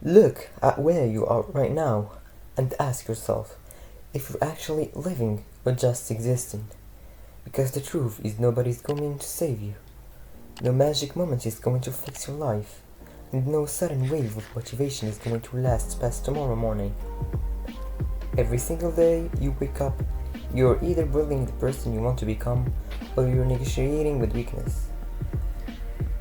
Look at where you are right now and ask yourself if you're actually living or just existing. Because the truth is nobody's going to save you. No magic moment is going to fix your life. And no sudden wave of motivation is going to last past tomorrow morning. Every single day you wake up, you're either building the person you want to become or you're negotiating with weakness.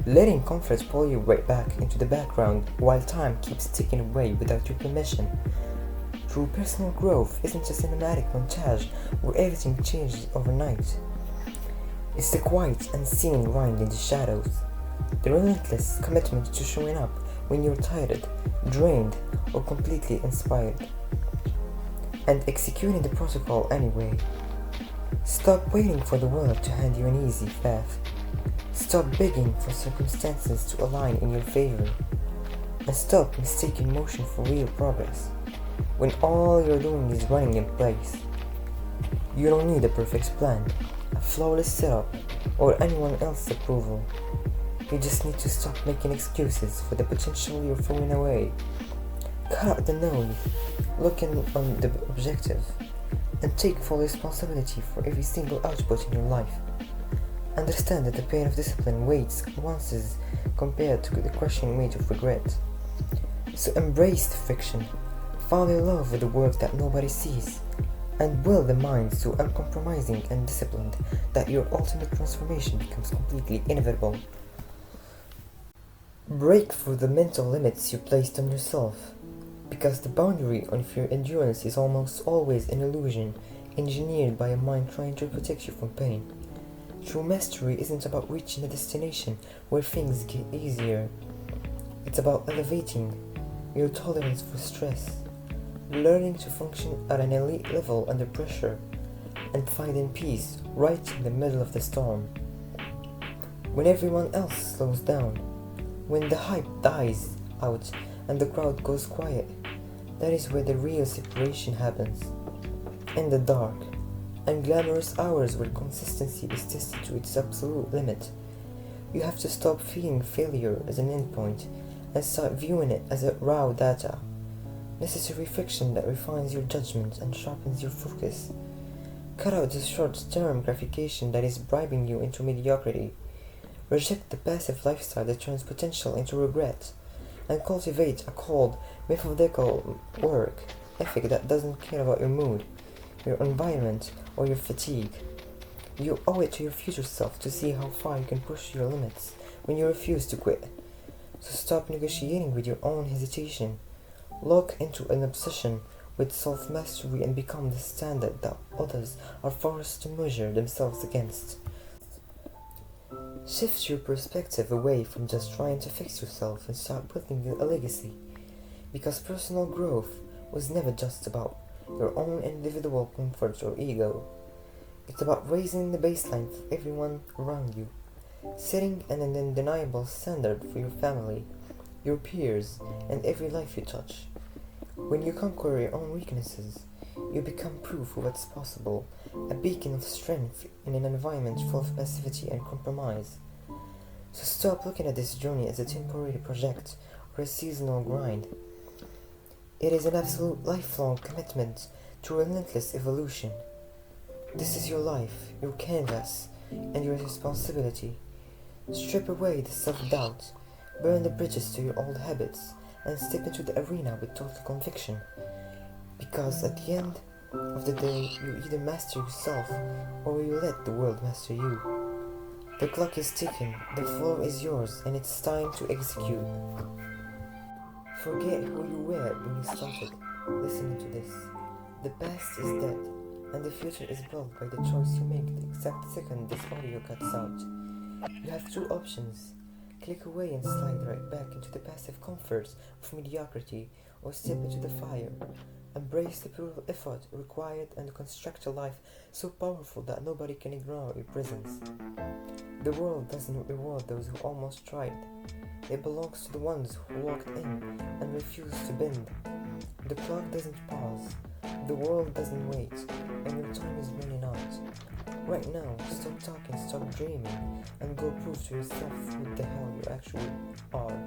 Letting comfort pull you right back into the background while time keeps ticking away without your permission. True personal growth isn't a cinematic montage where everything changes overnight. It's the quiet, unseen grind in the shadows. The relentless commitment to showing up when you're tired, drained, or completely inspired. And executing the protocol anyway. Stop waiting for the world to hand you an easy path. Stop begging for circumstances to align in your favor. And stop mistaking motion for real progress, when all you're doing is running in place. You don't need a perfect plan, a flawless setup, or anyone else's approval. You just need to stop making excuses for the potential you're throwing away. Cut out the noise, look on the objective, and take full responsibility for every single output in your life. Understand that the pain of discipline weighs ounces compared to the crushing weight of regret. So embrace the friction, fall in love with the work that nobody sees, and will the mind so uncompromising and disciplined that your ultimate transformation becomes completely inevitable. Break through the mental limits you placed on yourself, because the boundary of your endurance is almost always an illusion engineered by a mind trying to protect you from pain. True mastery isn't about reaching a destination where things get easier. It's about elevating your tolerance for stress, learning to function at an elite level under pressure, and finding peace right in the middle of the storm. When everyone else slows down, when the hype dies out and the crowd goes quiet, that is where the real separation happens. In the dark, unglamorous hours where consistency is tested to its absolute limit, you have to stop viewing failure as an endpoint and start viewing it as a raw data, necessary friction that refines your judgment and sharpens your focus. Cut out the short-term gratification that is bribing you into mediocrity. Reject the passive lifestyle that turns potential into regret, and cultivate a cold, methodical work ethic that doesn't care about your mood, your environment, or your fatigue. You owe it to your future self to see how far you can push your limits when you refuse to quit. So stop negotiating with your own hesitation. Lock into an obsession with self-mastery and become the standard that others are forced to measure themselves against. Shift your perspective away from just trying to fix yourself and start building a legacy. Because personal growth was never just about your own individual comfort or ego. It's about raising the baseline for everyone around you, setting an undeniable standard for your family, your peers, and every life you touch. When you conquer your own weaknesses, you become proof of what's possible, a beacon of strength in an environment full of passivity and compromise. So stop looking at this journey as a temporary project or a seasonal grind. It is an absolute lifelong commitment to relentless evolution. This is your life, your canvas, and your responsibility. Strip away the self-doubt, burn the bridges to your old habits, and step into the arena with total conviction. Because at the end of the day, you either master yourself or you let the world master you. The clock is ticking, the floor is yours, and it's time to execute. Forget who you were when you started listening to this. The past is dead, and the future is built by the choice you make the exact second this audio cuts out. You have two options. Click away and slide right back into the passive comforts of mediocrity, or step into the fire. Embrace the brutal effort required and construct a life so powerful that nobody can ignore your presence. The world doesn't reward those who almost tried. It belongs to the ones who walked in and refused to bend. The clock doesn't pause, the world doesn't wait, and your time is running out. Right now, stop talking, stop dreaming, and go prove to yourself who the hell you actually are.